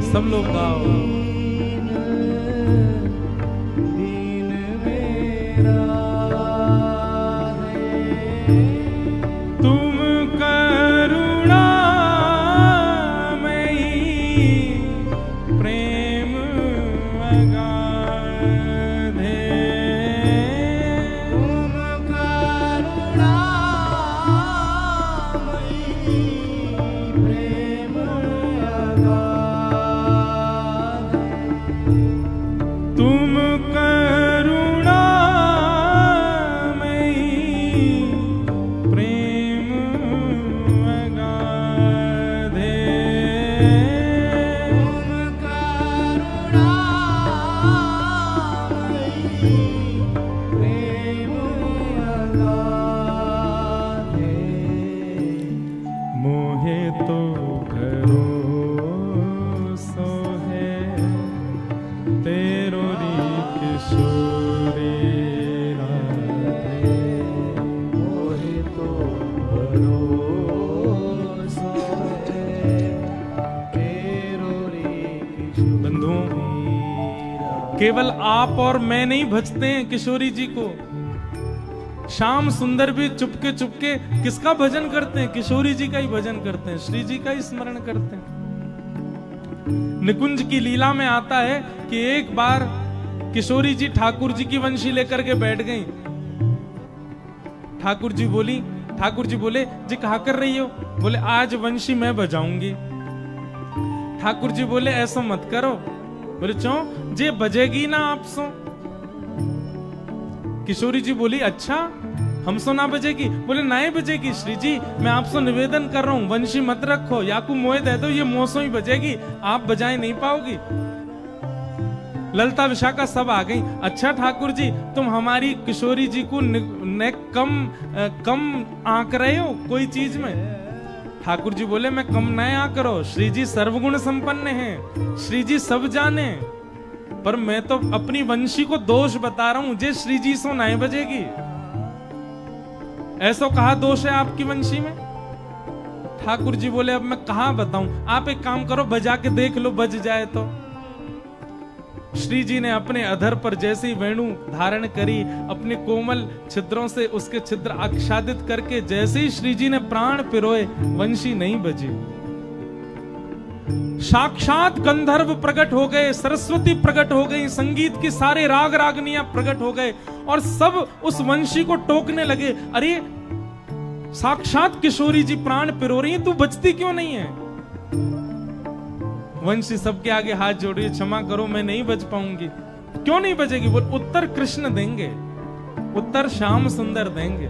सब लोग गाओ। दीन में राधे, तुम करुणामयी प्रेम अगाधे, तुम करुणामयी प्रेम अगाध, तुम करुणामयी प्रेम अगाधे, तुम करुणामयी प्रेम अगाधे, मोहे तो भरोसो है तेरो री किशोरी राधे। मोहे तो भरोसा है तेरो रे किशोरी बंधुओं, केवल आप और मैं नहीं भजते हैं किशोरी जी को। श्याम सुंदर भी चुपके चुपके किसका भजन करते हैं? किशोरी जी का ही भजन करते हैं, श्री जी का ही स्मरण करते हैं। निकुंज की लीला में आता है कि एक बार किशोरी जी ठाकुर जी की वंशी लेकर के बैठ गई। ठाकुर जी बोले जी कहा कर रही हो? बोले आज वंशी मैं बजाऊंगी। ठाकुर जी बोले ऐसा मत करो। बोले क्यों? जे बजेगी ना आप सो। किशोरी जी बोली अच्छा हमसो ना बजेगी? बोले नहीं बजेगी श्री जी, मैं आपसे निवेदन कर रहा हूं वंशी मत रखो, याकू मोए दे दो, ये मोसो ही बजेगी, आप बजाए नहीं पाओगी। ललता विशाखा सब आ गई। अच्छा ठाकुर जी तुम हमारी किशोरी जी को कम आंक रहे हो कोई चीज में? ठाकुर जी बोले मैं कम नहीं आंक रहो, श्री जी सर्वगुण संपन्न हैं, श्री जी सब जाने, पर मैं तो अपनी वंशी को दोष बता रहा हूं, जे श्री जी सो नहीं बजेगी। ऐसा कहा दोष है आपकी वंशी में? ठाकुर जी बोले अब मैं कहां बताऊं, आप एक काम करो बजा के देख लो, बज जाए तो। श्री जी ने अपने अधर पर जैसे ही वेणु धारण करी, अपने कोमल छिद्रों से उसके छिद्र आच्छादित करके जैसे ही श्री जी ने प्राण पिरोए, वंशी नहीं बजी। साक्षात गंधर्व प्रकट हो गए, सरस्वती प्रकट हो गई, संगीत की सारे राग रागनियां प्रकट हो गए और सब उस वंशी को टोकने लगे, अरे साक्षात किशोरी जी प्राण पिरो रही है, तू बचती क्यों नहीं है? वंशी सबके आगे हाथ जोड़िए, क्षमा करो मैं नहीं बच पाऊंगी। क्यों नहीं बजेगी? बोल उत्तर कृष्ण देंगे, उत्तर श्याम सुंदर देंगे।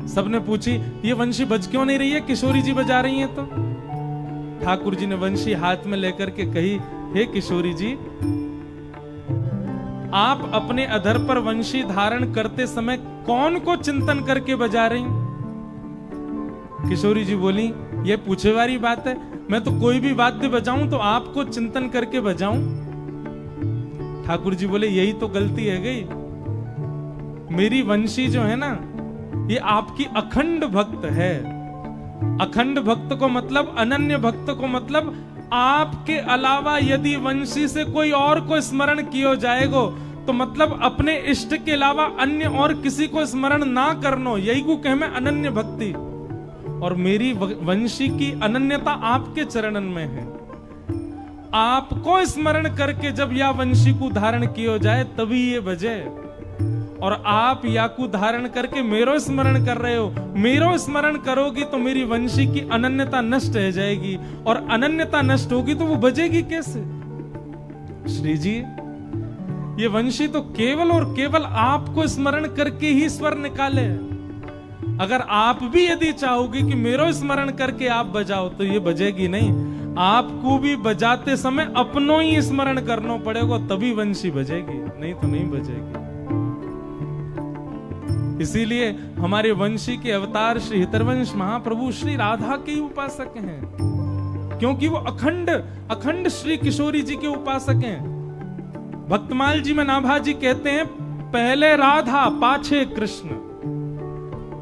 सबने पूछी ये वंशी बज क्यों नहीं रही है, किशोरी जी बजा रही हैं तो? ठाकुर जी ने वंशी हाथ में लेकर के कही, हे किशोरी जी आप अपने अधर पर वंशी धारण करते समय कौन को चिंतन करके बजा रही? किशोरी जी बोली ये पूछे वाली बात है, मैं तो कोई भी वाद्य बजाऊं तो आपको चिंतन करके बजाऊं। ठाकुर जी बोले यही तो गलती है गई, मेरी वंशी जो है ना ये आपकी अखंड भक्त है। अखंड भक्त को मतलब अनन्य भक्त को मतलब आपके अलावा यदि वंशी से कोई और को स्मरण किया जाएगा तो मतलब अपने इष्ट के अलावा अन्य और किसी को स्मरण ना करनो, यही को कह मैं अनन्य भक्ति। और मेरी वंशी की अनन्यता आपके चरणन में है। आपको स्मरण करके जब यह वंशी को धारण किया जाए तभी ये बजे, और आप याकू धारण करके मेरो स्मरण कर रहे हो। मेरो स्मरण करोगी तो मेरी वंशी की अनन्यता नष्ट हो जाएगी, और अनन्यता नष्ट होगी तो वो बजेगी कैसे? श्री जी ये वंशी तो केवल और केवल आपको स्मरण करके ही स्वर निकाले। अगर आप भी यदि चाहोगे कि मेरो स्मरण करके आप बजाओ तो ये बजेगी नहीं। आपको भी बजाते समय अपनों ही स्मरण करना पड़ेगा, तभी वंशी बजेगी, नहीं तो नहीं बजेगी। इसीलिए हमारे वंशी के अवतार श्री हितरवंश महाप्रभु श्री राधा के ही उपासक हैं, क्योंकि वो अखंड अखंड श्री किशोरी जी के उपासक हैं। भक्तमाल जी में नाभा जी कहते हैं पहले राधा पाछे कृष्ण,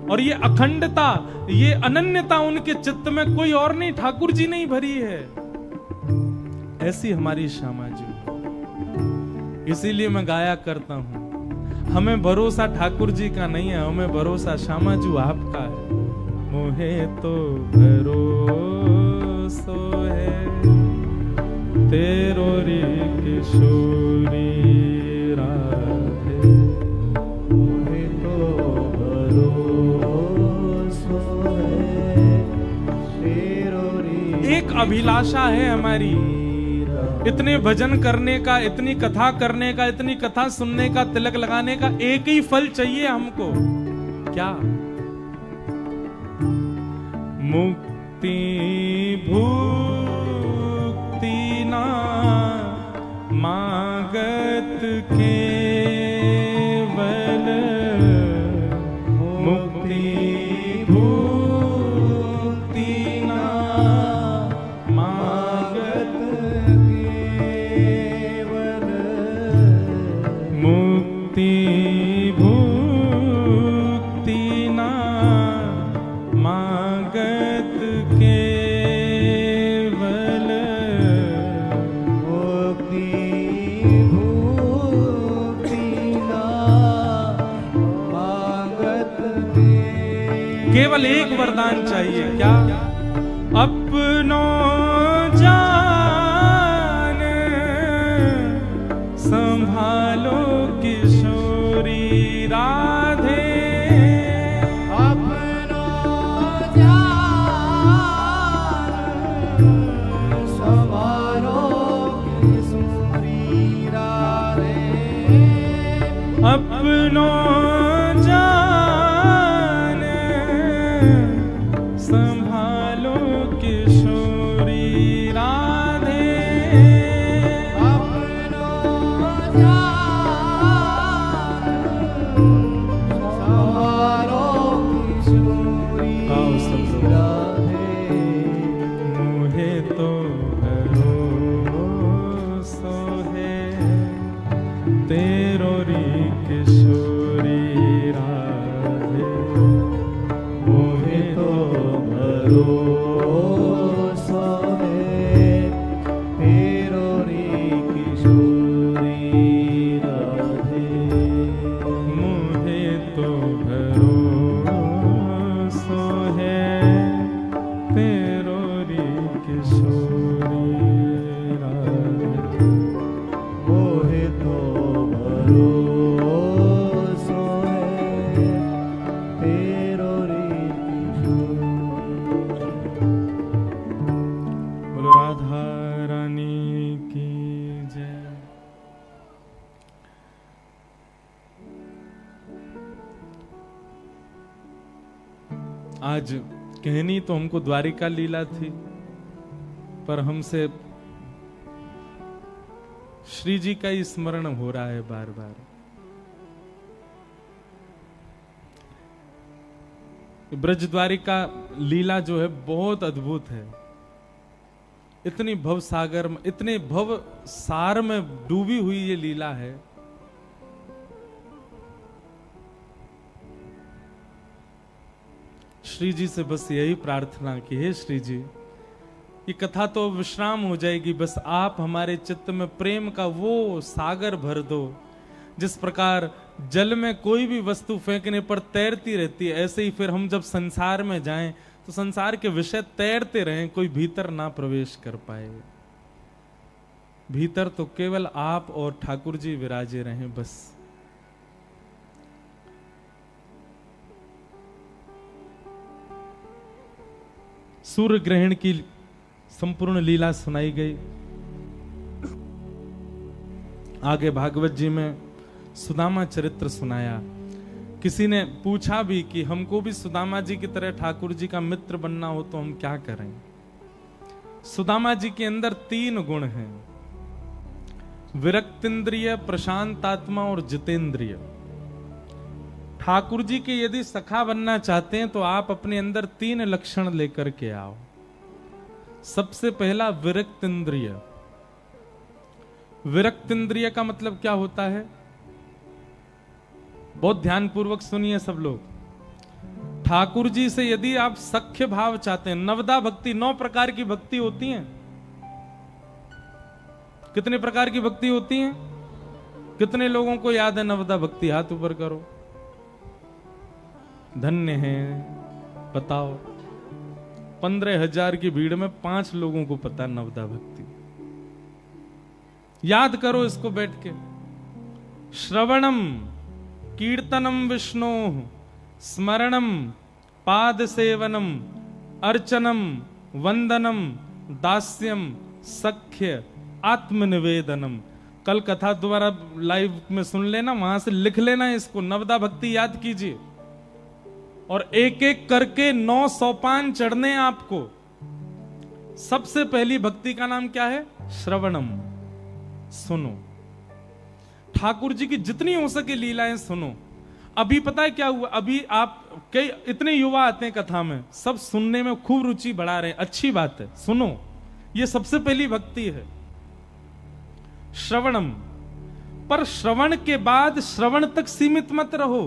और ये अखंडता, ये अनन्यता उनके चित्त में कोई और नहीं, ठाकुर जी नहीं भरी है। ऐसी हमारी श्यामा जी। इसीलिए मैं गाया करता हूं, हमें भरोसा ठाकुर जी का नहीं है, हमें भरोसा श्यामा जी आपका है। मोहे तो भरोसो है तेरो रे किशोरी राधे, मोहे तो भरोसो है तेरो रे। एक अभिलाषा है हमारी, इतने भजन करने का, इतनी कथा करने का, इतनी कथा सुनने का, तिलक लगाने का एक ही फल चाहिए हमको, क्या? मुक्ति भुक्ति ना मागत केवल, मुक्ति भुक्ति ना मागत केवल, मुक्ति भुक्ति ना मागत केवल, मुक्ति भुक्ति ना मागत केवल। केवल एक वरदान चाहिए, क्या? अपनो जान संभालो किशोरी राधे, अपनो जान संभालो किशोरी राधे, अपनो जान संभालो किशोरी राधे, अपनो जान संभालो किशोरी राधे। मोहे तो भरोसो है तेरो री किशोरी राधे, मोहे तो भरोसा है तेरो रे किशोरी राधे, मोहे तो भरोसो है तेरो री किशोरी राधे, मोहे तो भरोसा है तेरो रे किशोरी। बोलो राधा रानी की जय। आज कहनी तो हमको द्वारिका लीला थी, पर हमसे श्री जी का ही स्मरण हो रहा है बार बार। ब्रज द्वारिका लीला जो है बहुत अद्भुत है। इतनी भव सागर में, इतने भव सार में डूबी हुई ये लीला है। श्री जी से बस यही प्रार्थना की, हे श्री जी, ये कथा तो विश्राम हो जाएगी, बस आप हमारे चित्त में प्रेम का वो सागर भर दो। जिस प्रकार जल में कोई भी वस्तु फेंकने पर तैरती रहती है, ऐसे ही फिर हम जब संसार में जाएं तो संसार के विषय तैरते रहें, कोई भीतर ना प्रवेश कर पाए। भीतर तो केवल आप और ठाकुर जी विराजे रहें बस। सूर्य ग्रहण की संपूर्ण लीला सुनाई गई। आगे भागवत जी में सुदामा चरित्र सुनाया। किसी ने पूछा भी कि हमको भी सुदामा जी की तरह ठाकुर जी का मित्र बनना हो तो हम क्या करें। सुदामा जी के अंदर 3 गुण हैं, विरक्तिंद्रिय, प्रशांतात्मा और जितेंद्रिय। ठाकुर जी के यदि सखा बनना चाहते हैं तो आप अपने अंदर 3 लक्षण लेकर के आओ। सबसे पहला विरक्तिंद्रिय। विरक्तिंद्रिय का मतलब क्या होता है? बहुत ध्यानपूर्वक सुनिए सब लोग। ठाकुर जी से यदि आप सख्य भाव चाहते हैं, नवदा भक्ति, 9 प्रकार की भक्ति होती हैं। कितने प्रकार की भक्ति होती हैं? कितने लोगों को याद है नवदा भक्ति? हाथ ऊपर करो। धन्य है, बताओ। 15,000 की भीड़ में 5 लोगों को पता है नवदा भक्ति। याद करो इसको बैठ के। श्रवणम कीर्तनम विष्णु, स्मरणम पाद सेवनम, अर्चनम वंदनम, दास्यम सख्य आत्मनिवेदनम। कल कथा द्वारा लाइव में सुन लेना, वहां से लिख लेना इसको। नवदा भक्ति याद कीजिए और एक एक करके 9 सोपान चढ़ने आपको। सबसे पहली भक्ति का नाम क्या है? श्रवणम। सुनो, ठाकुर जी की जितनी हो सके लीलाएं सुनो। अभी पता है क्या हुआ? अभी आप कई इतने युवा आते हैं कथा में, सब सुनने में खूब रुचि बढ़ा रहे हैं, अच्छी बात है, सुनो। ये सबसे पहली भक्ति है, श्रवणम। पर श्रवण के बाद श्रवण तक सीमित मत रहो।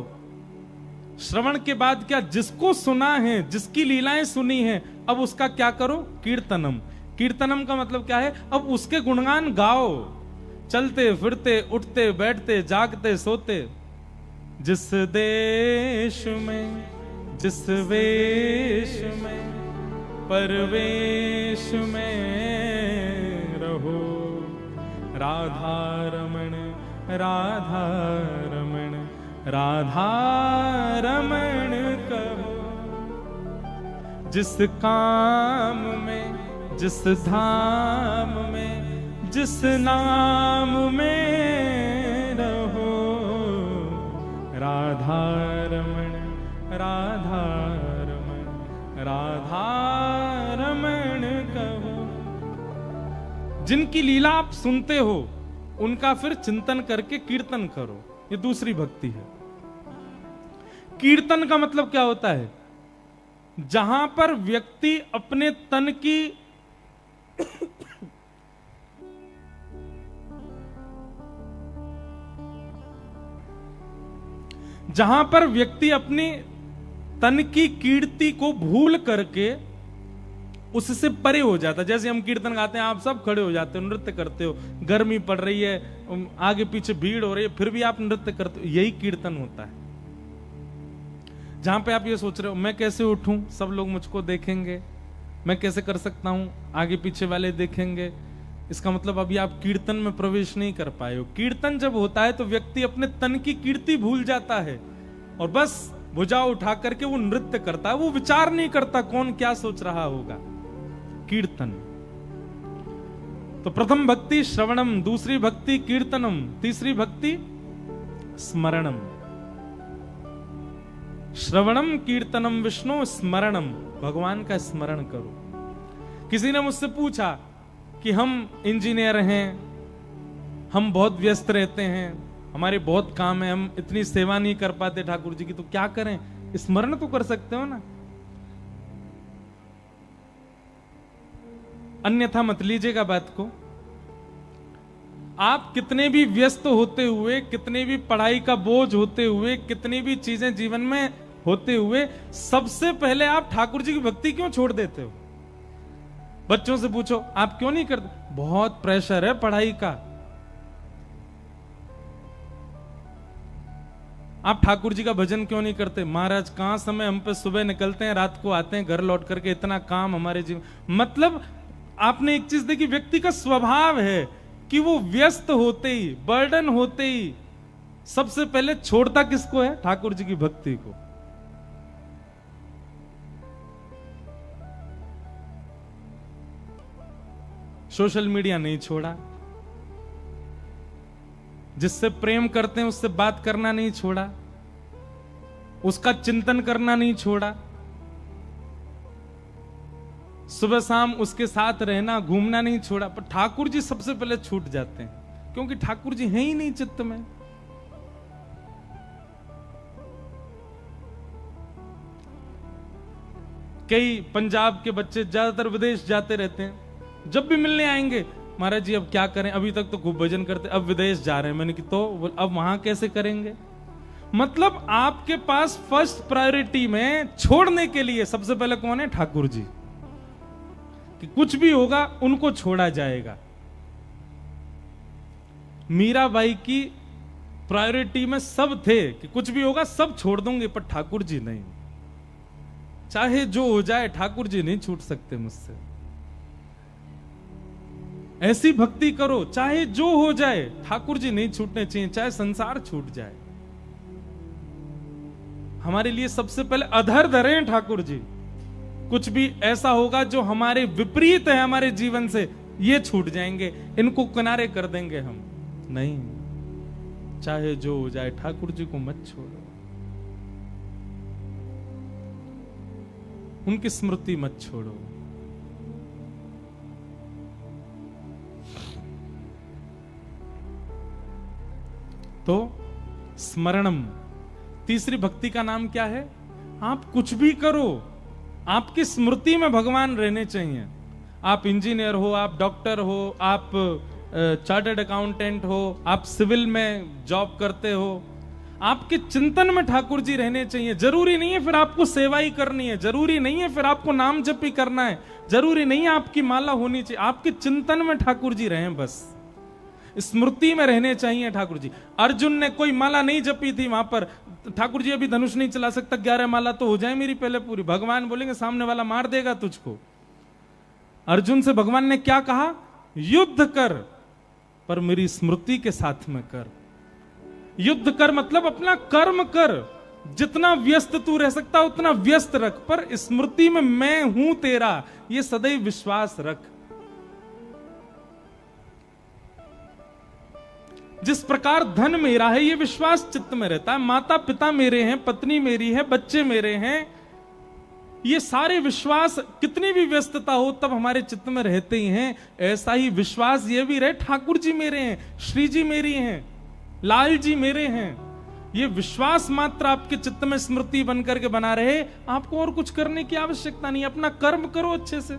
श्रवण के बाद क्या? जिसको सुना है, जिसकी लीलाएं सुनी है, अब उसका क्या करो? कीर्तनम। कीर्तनम का मतलब क्या है? अब उसके गुणगान गाओ, चलते फिरते, उठते बैठते, जागते सोते। जिस देश में, जिस वेश में, परवेश में रहो, राधा रमण, राधा रमण, राधा रमण कहो। जिस काम में, जिस धाम में, जिस नाम में रहो, राधा रमण, राधा रमण, राधा रमण कहो। जिनकी लीला आप सुनते हो उनका फिर चिंतन करके कीर्तन करो। ये दूसरी भक्ति है। कीर्तन का मतलब क्या होता है? जहां पर व्यक्ति अपने तन की जहां पर व्यक्ति अपनी तन की कीर्ति को भूल करके उससे परे हो जाता है। जैसे हम कीर्तन गाते हैं, आप सब खड़े हो जाते हो, नृत्य करते हो, गर्मी पड़ रही है, आगे पीछे भीड़ हो रही है, फिर भी आप नृत्य करते हो। यही कीर्तन होता है। जहां पे आप ये सोच रहे हो मैं कैसे उठूं, सब लोग मुझको देखेंगे, मैं कैसे कर सकता हूं, आगे पीछे वाले देखेंगे, इसका मतलब अभी आप कीर्तन में प्रवेश नहीं कर पाए हो। कीर्तन जब होता है तो व्यक्ति अपने तन की कीर्ति भूल जाता है और बस भुजा उठा करके वो नृत्य करता है, वो विचार नहीं करता कौन क्या सोच रहा होगा। कीर्तन। तो प्रथम भक्ति श्रवणम, दूसरी भक्ति कीर्तनम, तीसरी भक्ति स्मरणम। श्रवणम कीर्तनम विष्णु स्मरणम, भगवान का स्मरण करो। किसी ने मुझसे पूछा कि हम इंजीनियर हैं, हम बहुत व्यस्त रहते हैं, हमारे बहुत काम है, हम इतनी सेवा नहीं कर पाते ठाकुर जी की, तो क्या करें? स्मरण तो कर सकते हो ना। अन्यथा मत लीजिएगा बात को। आप कितने भी व्यस्त होते हुए, कितने भी पढ़ाई का बोझ होते हुए, कितनी भी चीजें जीवन में होते हुए, सबसे पहले आप ठाकुर जी की भक्ति क्यों छोड़ देते हो? बच्चों से पूछो, आप क्यों नहीं करते? बहुत प्रेशर है पढ़ाई का। आप ठाकुर जी का भजन क्यों नहीं करते? महाराज कहां समय हम पे, सुबह निकलते हैं, रात को आते हैं, घर लौट करके इतना काम हमारे जीवन। मतलब आपने एक चीज देखी, व्यक्ति का स्वभाव है कि वो व्यस्त होते ही, बर्डन होते ही सबसे पहले छोड़ता किसको है? ठाकुर जी की भक्ति को। सोशल मीडिया नहीं छोड़ा, जिससे प्रेम करते हैं उससे बात करना नहीं छोड़ा, उसका चिंतन करना नहीं छोड़ा, सुबह शाम उसके साथ रहना घूमना नहीं छोड़ा। पर ठाकुर जी सबसे पहले छूट जाते हैं, क्योंकि ठाकुर जी हैं ही नहीं चित्त में। कई पंजाब के बच्चे ज्यादातर विदेश जाते रहते हैं, जब भी मिलने आएंगे महाराज जी अब क्या करें, अभी तक तो खूब भजन करते, अब विदेश जा रहे हैं। मैंने कि तो अब वहां कैसे करेंगे? मतलब आपके पास फर्स्ट प्रायोरिटी में छोड़ने के लिए सबसे पहले कौन है? ठाकुर जी। कि कुछ भी होगा उनको छोड़ा जाएगा। मीराबाई की प्रायोरिटी में सब थे कि कुछ भी होगा सब छोड़ दूंगे, पर ठाकुर जी नहीं। चाहे जो हो जाए ठाकुर जी नहीं छूट सकते मुझसे। ऐसी भक्ति करो चाहे जो हो जाए, ठाकुर जी नहीं छूटने चाहिए, चाहे संसार छूट जाए। हमारे लिए सबसे पहले अधर धरे ठाकुर जी। कुछ भी ऐसा होगा जो हमारे विपरीत है हमारे जीवन से, ये छूट जाएंगे, इनको किनारे कर देंगे हम। नहीं, चाहे जो हो जाए ठाकुर जी को मत छोड़ो, उनकी स्मृति मत छोड़ो। तो स्मरणम, तीसरी भक्ति का नाम क्या है? आप कुछ भी करो, आपकी स्मृति में भगवान रहने चाहिए। आप इंजीनियर हो, आप डॉक्टर हो, आप चार्टर्ड अकाउंटेंट हो, आप सिविल में जॉब करते हो, आपके चिंतन में ठाकुर जी रहने चाहिए। जरूरी नहीं है फिर आपको सेवा ही करनी है, जरूरी नहीं है फिर आपको नाम जप ही करना है, जरूरी नहीं है आपकी माला होनी चाहिए, आपके चिंतन में ठाकुर जी रहें, बस स्मृति में रहने चाहिए ठाकुर जी। अर्जुन ने कोई माला नहीं जपी थी वहां पर, ठाकुर जी अभी धनुष नहीं चला सकता, 11 माला तो हो जाए मेरी पहले पूरी। भगवान बोलेंगे सामने वाला मार देगा तुझको। अर्जुन से भगवान ने क्या कहा? युद्ध कर, पर मेरी स्मृति के साथ में कर। युद्ध कर मतलब अपना कर्म कर, जितना व्यस्त तू रह सकता उतना व्यस्त रख, पर स्मृति में मैं हूं तेरा, ये सदैव विश्वास रख। जिस प्रकार धन मेरा है ये विश्वास चित्त में रहता है, माता पिता मेरे हैं, पत्नी मेरी है, बच्चे मेरे हैं, ये सारे विश्वास कितनी भी व्यस्तता हो तब हमारे चित्त में रहते ही हैं। ऐसा ही विश्वास ये भी रहे ठाकुर जी मेरे हैं, श्री जी मेरी हैं, लाल जी मेरे हैं। ये विश्वास मात्र आपके चित्त में स्मृति बनकर के बना रहे, आपको और कुछ करने की आवश्यकता नहीं। अपना कर्म करो अच्छे से।